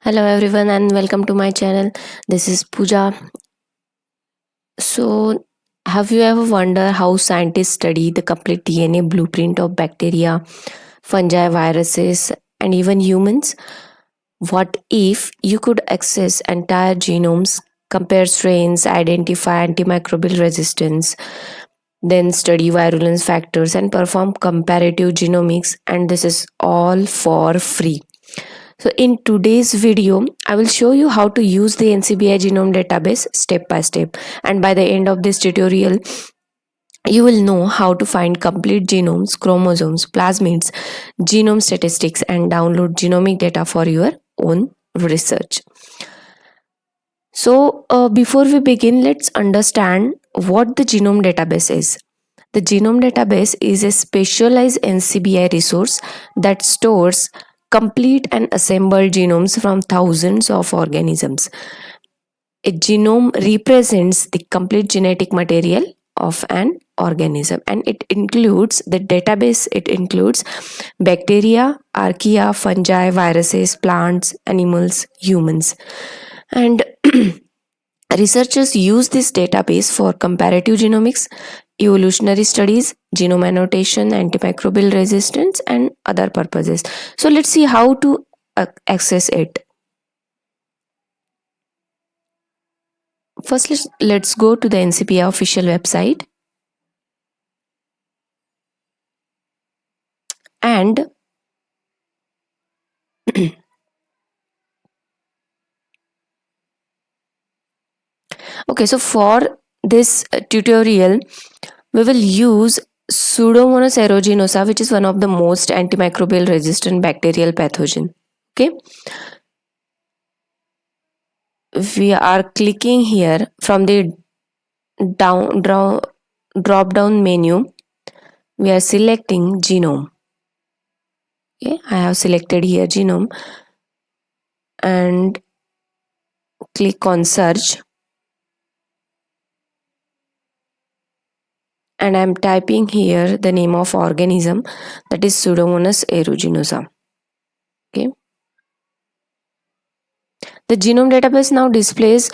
Hello everyone and welcome to my channel. This is Pooja. So, have you ever wondered how scientists study the complete DNA blueprint of bacteria, fungi, viruses, and even humans? What if you could access entire genomes, compare strains, identify antimicrobial resistance, then study virulence factors and perform comparative genomics, and this is all for free? So in today's video, I will show you how to use the NCBI Genome Database step by step. And by the end of this tutorial, you will know how to find complete genomes, chromosomes, plasmids, genome statistics, and download genomic data for your own research. So before we begin, let's understand what the genome database is. The genome database is a specialized NCBI resource that stores complete and assembled genomes from thousands of organisms. A genome represents the complete genetic material of an organism, and it includes bacteria, archaea, fungi, viruses, plants, animals, humans. And researchers use this database for comparative genomics, evolutionary studies, genome annotation, antimicrobial resistance, and other purposes. So let's see how to access it. First, let's go to the NCBI official website, and okay, so for this tutorial, we will use Pseudomonas aeruginosa, which is one of the most antimicrobial resistant bacterial pathogen. Okay, we are clicking here from the drop down menu. We are selecting genome. Okay, I have selected here genome and click on search, and I'm typing here the name of organism, that is Pseudomonas aeruginosa. Okay, the genome database now displays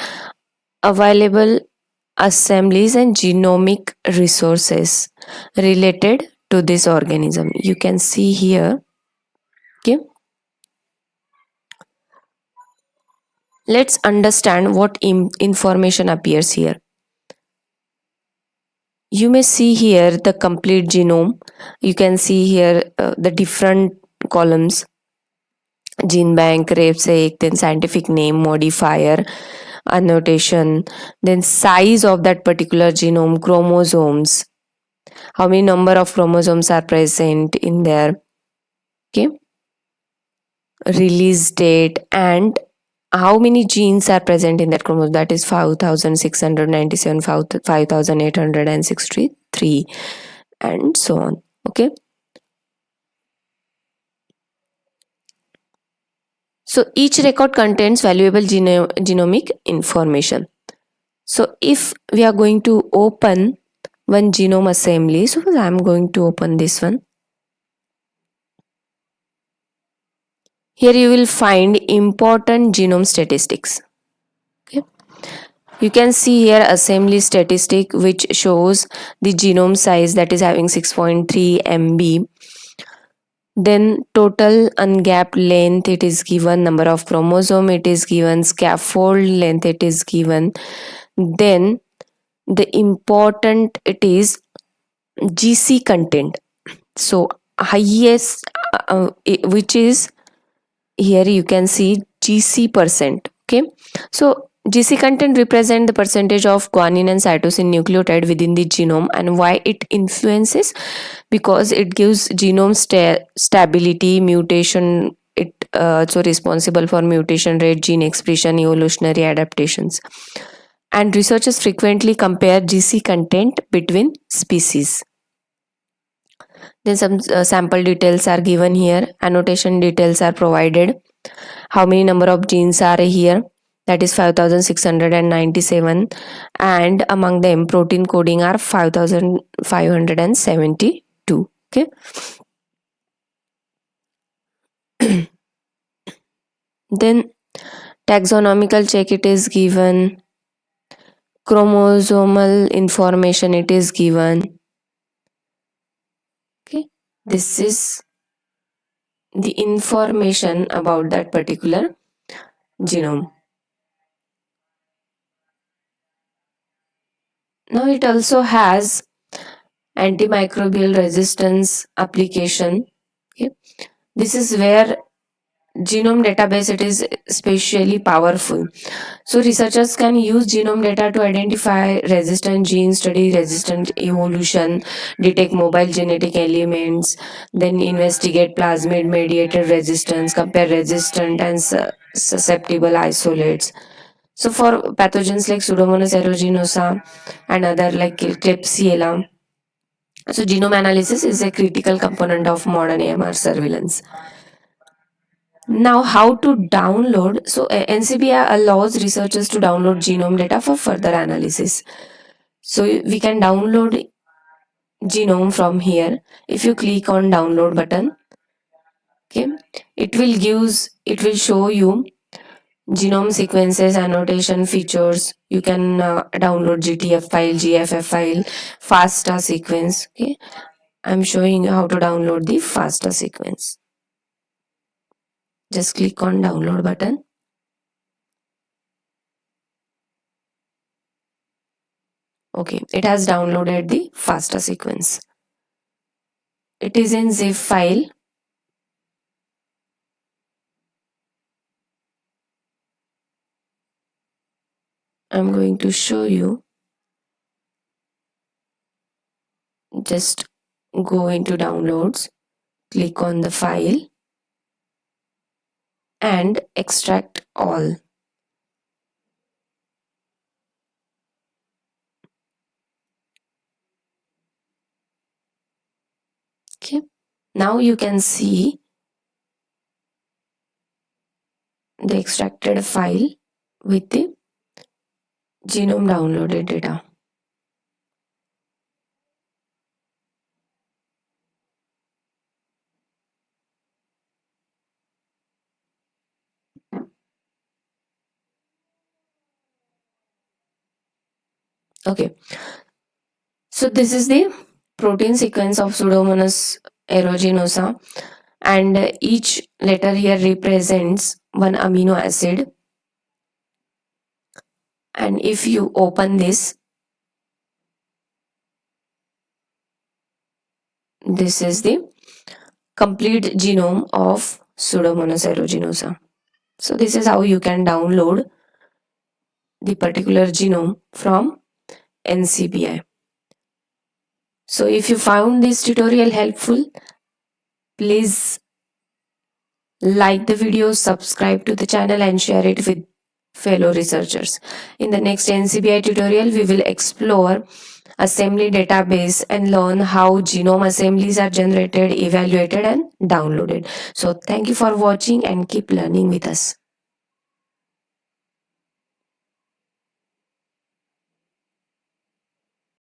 available assemblies and genomic resources related to this organism. You can see here. Okay, let's understand what information appears here. You may see here the complete genome. You can see here the different columns: GenBank, RefSeq, then scientific name, modifier, annotation, then size of that particular genome, chromosomes, how many number of chromosomes are present in there, okay, release date, and how many genes are present in that chromosome, that is 5697, 5863, and so on. Okay, so each record contains valuable genomic information. So if we are going to open one genome assembly, suppose I am going to open this one. Here you will find important genome statistics. Okay, you can see here assembly statistic, which shows the genome size, that is having 6.3 MB. Then total ungapped length, it is given, number of chromosome it is given, scaffold length it is given. Then the important, it is GC content. So highest which is here, you can see GC percent. Okay, so GC content represent the percentage of guanine and cytosine nucleotide within the genome. And why it influences? Because it gives genome stability, mutation, it also responsible for mutation rate, gene expression, evolutionary adaptations. And researchers frequently compare GC content between species. Then some sample details are given here, annotation details are provided, how many number of genes are here, that is 5697, and among them protein coding are 5572. Okay, then taxonomical check it is given, chromosomal information it is given. Okay, this is the information about that particular genome. Now it also has antimicrobial resistance application. Okay, this is where genome database it is especially powerful. So researchers can use genome data to identify resistant genes, study resistant evolution, detect mobile genetic elements, then investigate plasmid mediated resistance, compare resistant and susceptible isolates. So for pathogens like Pseudomonas aeruginosa and other like Klebsiella, so genome analysis is a critical component of modern AMR surveillance. Now, how to download? So, NCBI allows researchers to download genome data for further analysis. So, we can download genome from here. If you click on download button, okay, it will show you genome sequences, annotation features. You can download GTF file, GFF file, FASTA sequence. Okay, I'm showing you how to download the FASTA sequence. Just click on download button. Okay, it has downloaded the FASTA sequence. It is in zip file. I'm going to show you. Just go into downloads, click on the file and extract all. Okay, now you can see the extracted file with the genome downloaded data. Okay, so this is the protein sequence of Pseudomonas aeruginosa, and each letter here represents one amino acid. And if you open this is the complete genome of Pseudomonas aeruginosa. So this is how you can download the particular genome from NCBI. So if you found this tutorial helpful, please like the video, subscribe to the channel and share it with fellow researchers. In the next NCBI tutorial, we will explore assembly database and learn how genome assemblies are generated, evaluated and downloaded. So thank you for watching and keep learning with us.